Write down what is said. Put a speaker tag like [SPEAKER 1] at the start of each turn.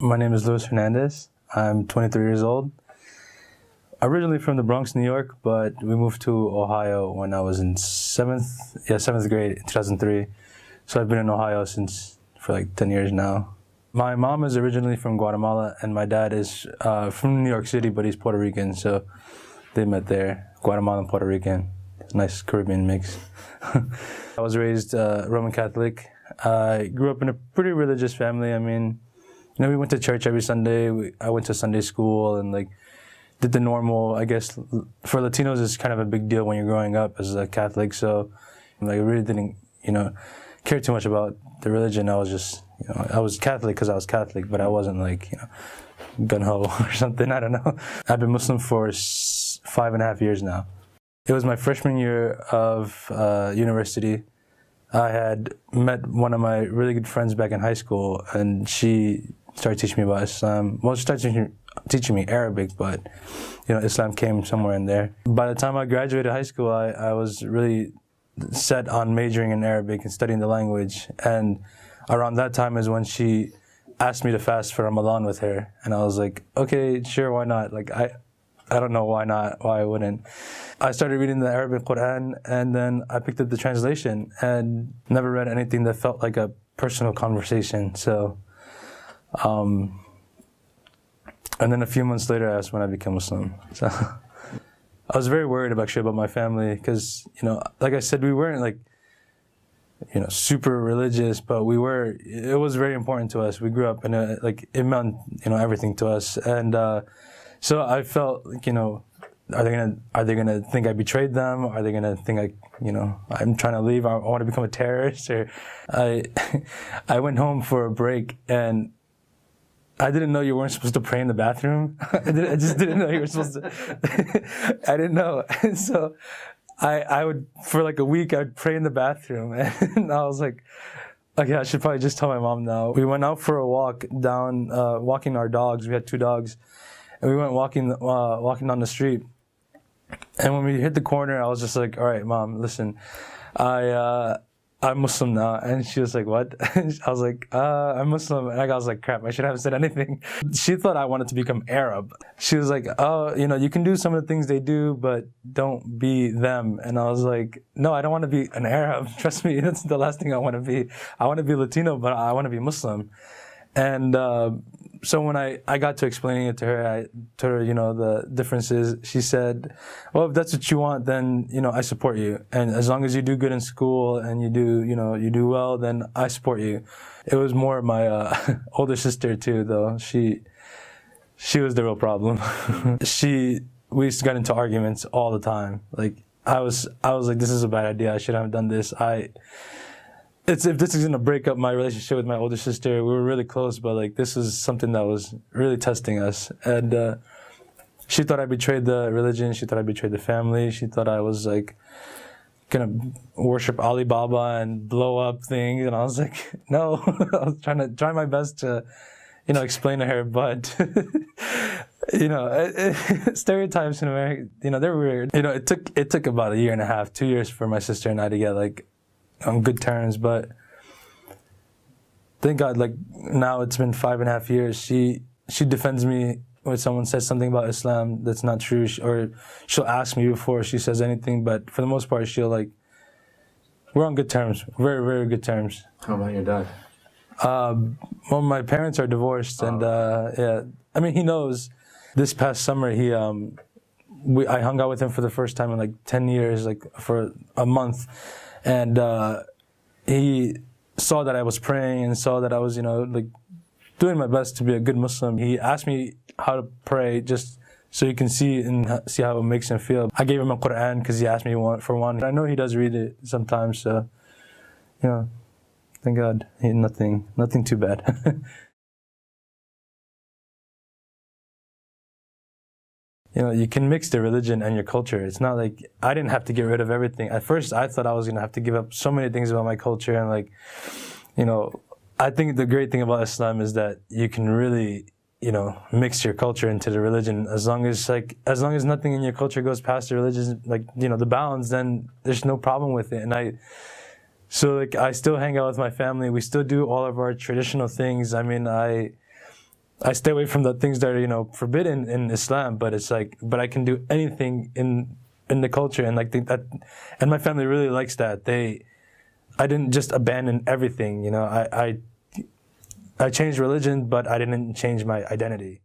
[SPEAKER 1] My name is Luis Hernandez. I'm 23 years old. Originally from the Bronx, New York, but we moved to Ohio when I was in seventh grade in 2003. So I've been in Ohio for like 10 years now. My mom is originally from Guatemala, and my dad is from New York City, but he's Puerto Rican, so they met there. Guatemalan, Puerto Rican, nice Caribbean mix. I was raised Roman Catholic. I grew up in a pretty religious family. I mean, we went to church every Sunday. I went to Sunday school and did the normal. I guess for Latinos, it's kind of a big deal when you're growing up as a Catholic. So, I really didn't, care too much about the religion. I was just, I was Catholic because I was Catholic, but I wasn't gung-ho or something. I don't know. I've been Muslim for 5.5 years now. It was my freshman year of university. I had met one of my really good friends back in high school, and she started teaching me about Islam. Well, she started teaching me Arabic, but Islam came somewhere in there. By the time I graduated high school, I was really set on majoring in Arabic and studying the language. And around that time is when she asked me to fast for Ramadan with her, and I was like, okay, sure, why not? I don't know why not, why I wouldn't. I started reading the Arabic Quran, and then I picked up the translation and never read anything that felt like a personal conversation. So, and then a few months later, that's when I became Muslim. So, I was very worried about my family because, like I said, we weren't super religious, but it was very important to us. We grew up in it meant, everything to us. And, so I felt are they gonna think I betrayed them? Are they gonna think I'm trying to leave? I want to become a terrorist? Or I went home for a break, and I didn't know you weren't supposed to pray in the bathroom. I just didn't know you were supposed to. I didn't know, and so I would for a week I'd pray in the bathroom, and I was like, okay, I should probably just tell my mom now. We went out for a walk down, walking our dogs. We had 2 dogs. And we went walking down the street, and when we hit the corner, I was just like, "All right, Mom, listen, I'm Muslim now." And she was like, "What?" I was like, "I'm Muslim." And I was like, "Crap, I should have said anything." She thought I wanted to become Arab. She was like, "Oh, you can do some of the things they do, but don't be them." And I was like, "No, I don't want to be an Arab. Trust me, that's the last thing I want to be. I want to be Latino, but I want to be Muslim." And so when I got to explaining it to her, I told her, the differences. She said, well, if that's what you want, then, I support you. And as long as you do good in school and you do well, then I support you. It was more my older sister too, though. She was the real problem. We used to get into arguments all the time. I was like, this is a bad idea. I shouldn't have done this. If this is going to break up my relationship with my older sister, we were really close, but this is something that was really testing us. And she thought I betrayed the religion. She thought I betrayed the family. She thought I was going to worship Alibaba and blow up things. And I was like, no. I was trying my best to, explain to her, but stereotypes in America, they're weird. It took about 1.5 years, 2 years for my sister and I to get on good terms, but thank God, now it's been 5.5 years. She defends me when someone says something about Islam that's not true, or she'll ask me before she says anything, but for the most part, she'll we're on good terms, very, very good terms.
[SPEAKER 2] How about your dad?
[SPEAKER 1] Well, my parents are divorced, and yeah, I mean, he knows. This past summer, I hung out with him for the first time in 10 years, for a month. And he saw that I was praying and saw that I was, doing my best to be a good Muslim. He asked me how to pray just so you can see how it makes him feel. I gave him a Quran because he asked me for one. I know he does read it sometimes, so, thank God, nothing too bad. You can mix the religion and your culture. It's not I didn't have to get rid of everything. At first, I thought I was going to have to give up so many things about my culture. And I think the great thing about Islam is that you can really, mix your culture into the religion. As long as nothing in your culture goes past the religion, the bounds, then there's no problem with it. And I still hang out with my family. We still do all of our traditional things. I mean, I stay away from the things that are forbidden in Islam. But it's like, but I can do anything in the culture, and like think that, and my family really likes that. I didn't just abandon everything. I changed religion, but I didn't change my identity.